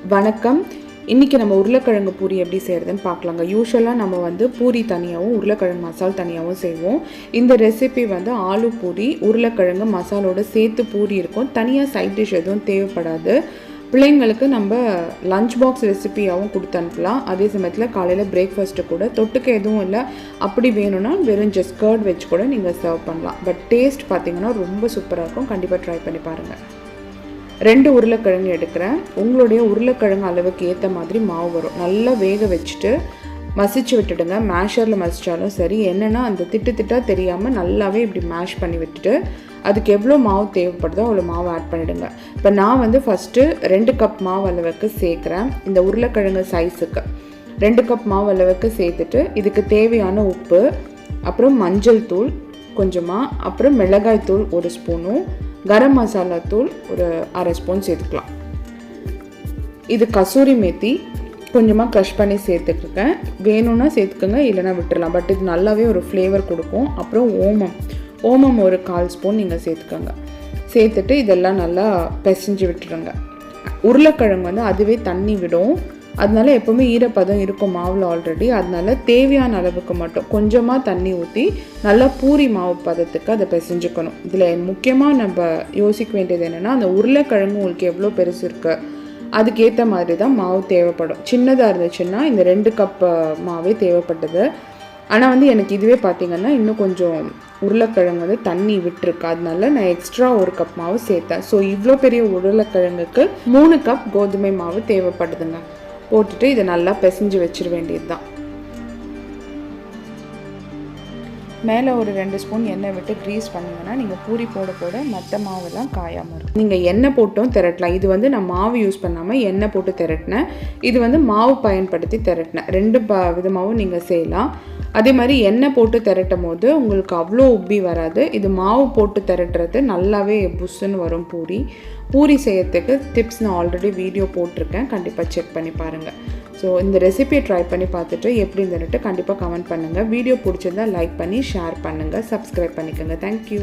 வணக்கம். இன்றைக்கி நம்ம உருளைக்கிழங்கு பூரி எப்படி செய்கிறதுன்னு பார்க்கலாங்க. யூஸ்வலாக நம்ம வந்து பூரி தனியாகவும் உருளைக்கிழங்கு மசால் தனியாகவும் செய்வோம். இந்த ரெசிபி வந்து ஆலு பூரி உருளைக்கிழங்கு மசாலோடு சேர்த்து பூரி இருக்கும். தனியாக சைட் டிஷ் எதுவும் தேவைப்படாது. பிள்ளைங்களுக்கு நம்ம லஞ்ச் பாக்ஸ் ரெசிபியாகவும் கொடுத்து அனுப்பலாம். அதே சமயத்தில் காலையில் பிரேக்ஃபாஸ்ட்டு கூட தொட்டுக்க எதுவும் இல்லை, அப்படி வேணும்னா வெறும் ஜஸ்ட் கர்ட் வச்சு கூட நீங்கள் சர்வ் பண்ணலாம். பட் டேஸ்ட் பார்த்திங்கன்னா ரொம்ப சூப்பராக இருக்கும். கண்டிப்பாக ட்ரை பண்ணி பாருங்கள். 2 உருளைக்கிழங்கு எடுக்கிறேன். உங்களுடைய உருளைக்கிழங்கு அளவுக்கு ஏற்ற மாதிரி மாவு வரும். நல்லா வேக வச்சுட்டு மசிச்சு விட்டுடுங்க. மேஷரில் மசித்தாலும் சரி. என்னென்னா அந்த திட்டாக தெரியாமல் நல்லாவே இப்படி மேஷ் பண்ணி விட்டுட்டு அதுக்கு எவ்வளோ மாவு தேவைப்படுதோ அவ்வளோ மாவு ஆட் பண்ணிவிடுங்க. இப்போ நான் வந்து ஃபஸ்ட்டு 2 கப் மாவு அளவுக்கு சேர்க்குறேன். இந்த உருளைக்கிழங்கு சைஸுக்கு 2 கப் மாவு அளவுக்கு சேர்த்துட்டு இதுக்கு தேவையான உப்பு, அப்புறம் மஞ்சள் தூள் கொஞ்சமாக, அப்புறம் மிளகாய் தூள் 1 ஸ்பூனும், கரம் மசாலா தூள் ஒரு 1/2 ஸ்பூன் சேர்த்துக்கலாம். இது கசூரி மேத்தி கொஞ்சமாக க்ரஷ் பண்ணி சேர்த்துட்ருக்கேன். வேணும்னா சேர்த்துக்கோங்க, இல்லைனா விட்டுடலாம். பட் இது நல்லாவே ஒரு ஃப்ளேவர் கொடுக்கும். அப்புறம் ஓமம் ஒரு 1/4 ஸ்பூன் நீங்கள் சேர்த்துக்கோங்க. சேர்த்துட்டு இதெல்லாம் நல்லா பிசைஞ்சு விட்டுருங்க. உருளைக்கிழங்கு வந்து அதுவே தண்ணி விடும். அதனால எப்போவுமே ஈரப்பதம் இருக்கும் மாவில் ஆல்ரெடி. அதனால தேவையான அளவுக்கு மட்டும் கொஞ்சமாக தண்ணி ஊற்றி நல்லா பூரி மாவு பதத்துக்கு அதை பிசைஞ்சுக்கணும். இதில் முக்கியமாக நம்ம யோசிக்க வேண்டியது என்னென்னா, அந்த உருளைக்கிழங்கு உங்களுக்கு எவ்வளோ பெருசு இருக்குது அதுக்கேற்ற மாதிரி தான் மாவு தேவைப்படும். சின்னதாக இருந்துச்சுன்னா இந்த 2 கப் மாவே தேவைப்பட்டது. ஆனால் வந்து எனக்கு இதுவே பார்த்திங்கன்னா இன்னும் கொஞ்சம் உருளைக்கிழங்கு வந்து தண்ணி விட்டுருக்கு. அதனால நான் எக்ஸ்ட்ரா 1 கப் மாவு சேர்த்தேன். ஸோ இவ்வளோ பெரிய உருளைக்கிழங்குக்கு 3 கப் கோதுமை மாவு தேவைப்படுதுங்க. போட்டுட்டு இதை நல்லா பிசைஞ்சு வச்சிட வேண்டியது தான். மேலே ஒரு 2 ஸ்பூன் எண்ணெய் விட்டு க்ரீஸ் பண்ணிங்கன்னா நீங்கள் பூரி போட மற்ற மாவெல்லாம் காயாமல் இருக்கும். நீங்கள் எண்ணெய் போட்டும் திரட்டலாம். இது வந்து நான் மாவு யூஸ் பண்ணாமல் எண்ணெய் போட்டு திரட்டினேன். இது வந்து மாவு பயன்படுத்தி திரட்டினேன். 2 விதமாகவும் நீங்கள் செய்யலாம். அதே மாதிரி எண்ணெய் போட்டு திரட்டும் போது உங்களுக்கு அவ்வளோ உப்பி வராது. இது மாவு போட்டு திரட்டுறது நல்லாவே புஷ்ஷுன்னு வரும். பூரி செய்யறதுக்கு டிப்ஸ் நான் ஆல்ரெடி வீடியோ போட்டிருக்கேன். கண்டிப்பாக செக் பண்ணி பாருங்கள். ஸோ இந்த ரெசிபியை ட்ரை பண்ணி பார்த்துட்டு எப்படி இருந்துட்டு கண்டிப்பாக கமெண்ட் பண்ணுங்கள். வீடியோ பிடிச்சிருந்தா லைக் பண்ணி ஷேர் பண்ணுங்கள், சப்ஸ்கிரைப் பண்ணிக்கோங்க. தேங்க்யூ.